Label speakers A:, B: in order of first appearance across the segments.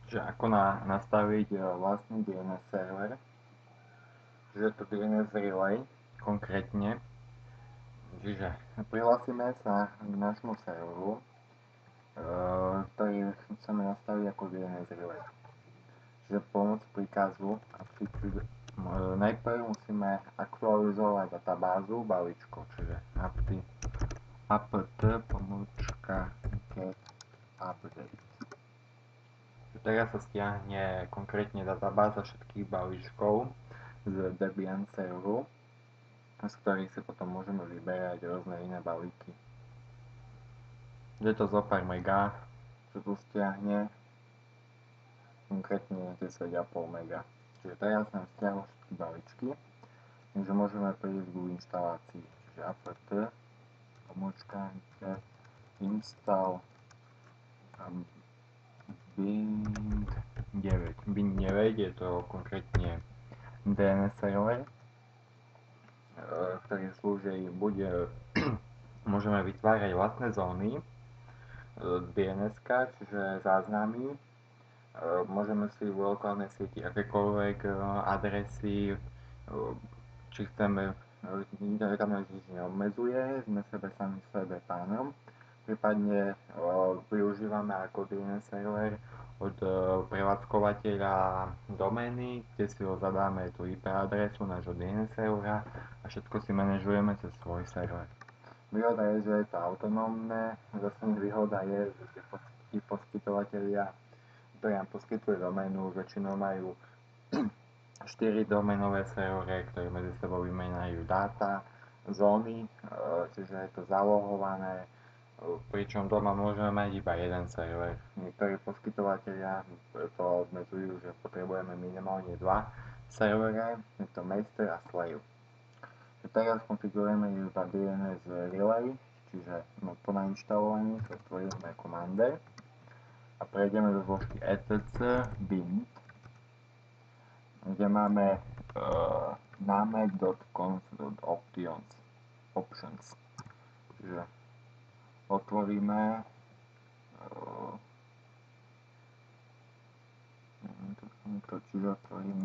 A: že ako nastaviť vlastný DNS server, že to DNS relay konkrétne, čiže prihlásime sa k nášmu serveru, ktorý chceme nastaviť ako DNS relay. Čiže pomoc príkazu najprv musíme aktualizovať databázu balíčkov, čiže apt get update. Teraz sa stiahne konkrétne databáza všetkých balíčkov z Debian serveru, z ktorých si potom môžeme vyberať rôzne iné balíky. Je to zo pár mega, čo tu stiahne, konkrétne 10,5 mega. Čiže teraz nám stiahlo všetky balíčky, takže môžeme prejsť k inštalácii. Čiže apt install bind 9. Bind 9 je to konkrétne DNS server, ktorý slúži môžeme vytvárať vlastné zóny DNS-ka, čiže záznamy. Môžeme si v lokálnej sieti akékoľvek adresy, či chceme, tam nás nič neobmedzuje, sme sami sebe pánom. Prípadne využívame ako DNS server od prevádzkovateľa domény, kde si ho zadáme tú IP adresu nášho DNS servera a všetko si manažujeme cez svoj server. Výhoda je, že je to autonómne, zase výhoda je, že tí poskytovatelia, ktorí nám poskytujú doménu, väčšinou majú 4 doménové servery, ktoré medzi sebou vymieňajú dáta, zóny, čiže je to zálohované, pričom doma môžeme mať iba jeden server. Niektorí poskytovatelia to obmedzujú, že potrebujeme minimálne 2 servery, je to master a slave. Teraz konfigurujeme iba DNS relay, čiže po nainštalovaní sa otvoríme Commander a prejdeme do zložky etc bind, kde máme named.conf.options. Čiže otvoríme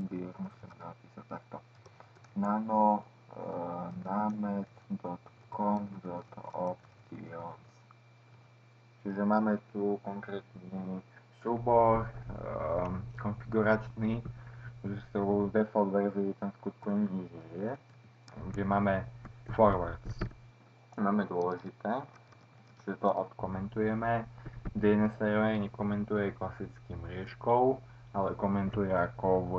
A: dir, musím napísať takto named.conf.options. Čiže máme tu konkrétny súbor konfiguračný, že s tou default verzií tam skutku nič nie je, kde máme forwards. Máme dôležité, že to odkomentujeme. DNS server nekomentuje klasickým mriežkou, ale komentuje ako v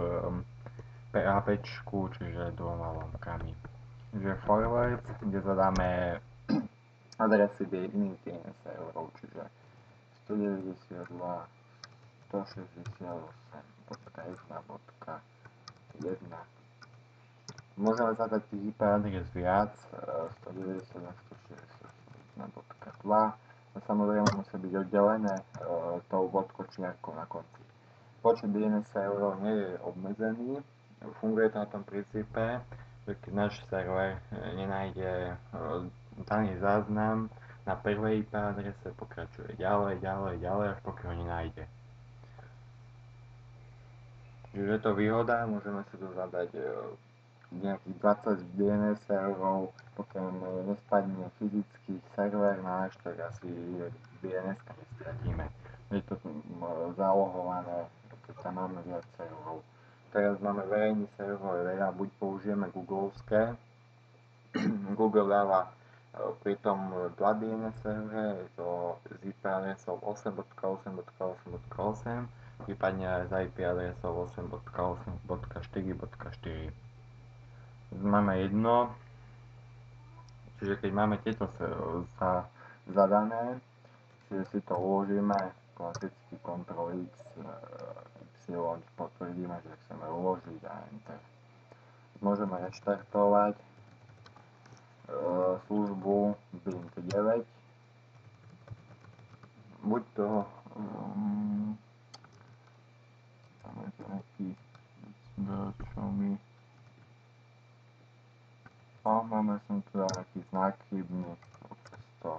A: PHPčku, čiže dvoma lomkami. Čiže forwards, kde zadáme adresy iných DNS serverov, čiže 192.168.1.1. Môžeme zadať tých IP adres viac, 192.168.1.2, a samozrejme musí byť oddelené tou bodkočiarkou na konci. Počet DNS serverov nie je obmedzený, funguje to na tom princípe, že keď náš server nenájde daný záznam na prvej IP adrese, pokračuje ďalej, až pokiaľ ho nenájde. Čiže je to výhoda, môžeme si tu zadať nejakých 20 DNS serverov, pokiaľ nespadne fyzický server náš, tak asi DNS-ka nestratíme. Je to zálohované, keď tam máme viac serverov. Teraz máme verejný server veľa, buď použijeme googlovské, Google dáva pritom 2 DNS servery, je to z IP adresou 8.8.8.8, prípadne aj z IP adresou 8.8.4.4. Máme jedno, čiže keď máme tieto zadané, čiže si to uložíme, klasicky Ctrl X, Y, potvrdíme, že chceme uložiť a Enter. Môžeme reštartovať službu bind 9, buď to tam je to nejaký čo mi máme som tu nejaký znak chybný, to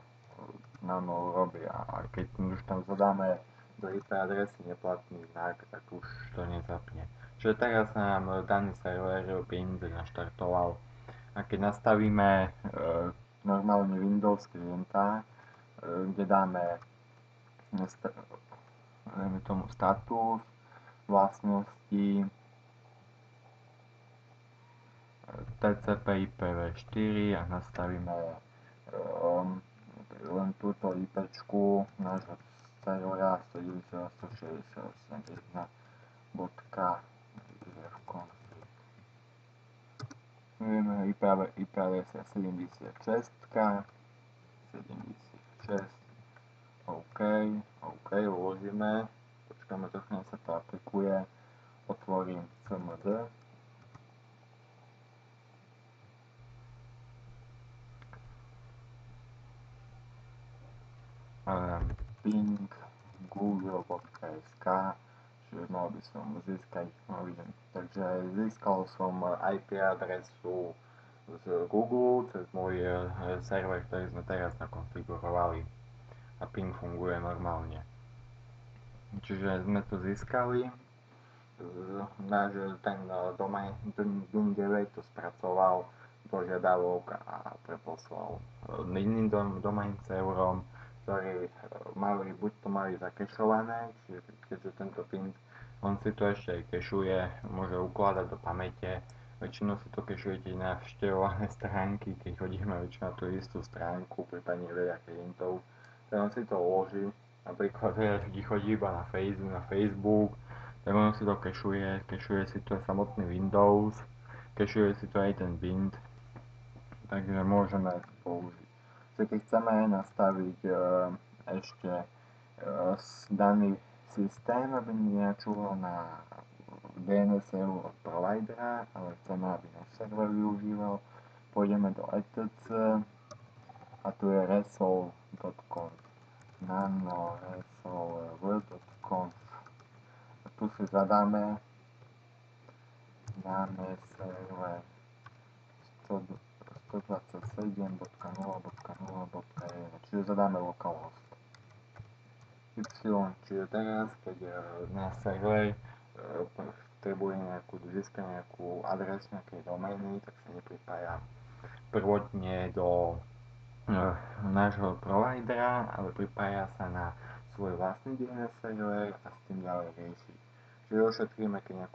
A: nám urobí, a keď už tam zadáme do IP adresy neplatný znak, tak už to nezapne. Čiže teraz nám daný server bind naštartoval. A keď nastavíme normálne Windows klienta, kde dáme tomu status, vlastnosti, TCP IPv4 a nastavíme len túto IPčku nášho servera 192.168.1. Vieme IP adresa 76, OK, uložíme, počkáme trochu, nech sa to aplikuje, otvorím CMD, ping google.sk, čiže mal by som získať login. Takže získal som IP adresu z Google cez môj server, ktorý sme teraz nakonfigurovali a ping funguje normálne. Čiže sme to získali, ten DIN 9 to spracoval požiadavok a preposlal iným domain serverom, ktorí buď to mali zakešované, čiže keďže tento ping, on si to ešte aj kešuje, môže ukladať do pamäte, väčšinou si to kešujete na navštevované stránky, keď chodíme väčšinou na tú istú stránku, prípadne veľa klientov, tak on si to uloží, napríklad veľa ľudí chodí iba na Facebook, tak on si to kešuje si to samotný Windows, kešuje si to aj ten bind, takže môžeme použiť. Čiže keď chceme nastaviť ešte daný systém, aby nenačúval na DNS od providera, ale chceme, aby náš server využíval, pôjdeme do etc a tu je resolve.conf, nanoresolve.conf a tu si zadáme server 127.0.0.1, čiže zadáme localhost Y, čiže teraz, keď náš server potrebuje získať nejakú adresu nejakej domény, tak sa nepripája prvotne do nášho providera, ale pripája sa na svoj vlastný DNS server a s tým ďalej rieši. Čiže ušetríme, keď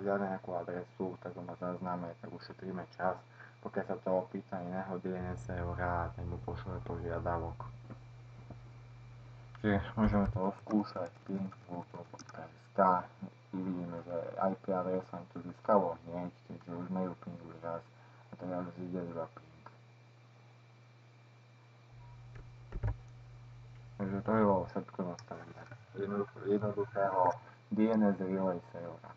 A: hľadáme nejakú adresu, tak ho má zázname, tak ušetríme čas, pokiaľ sa to opýta iného DNS servera a ten mu pošle požiadavok. Čiže môžeme to oskúšať, ping.google.sk, vidíme, že IP adresa to získalo hneď, keďže už sme ju pingli raz a teraz ide iba ping. Takže to je bolo všetko nastavené jednoduchého DNS relay servera.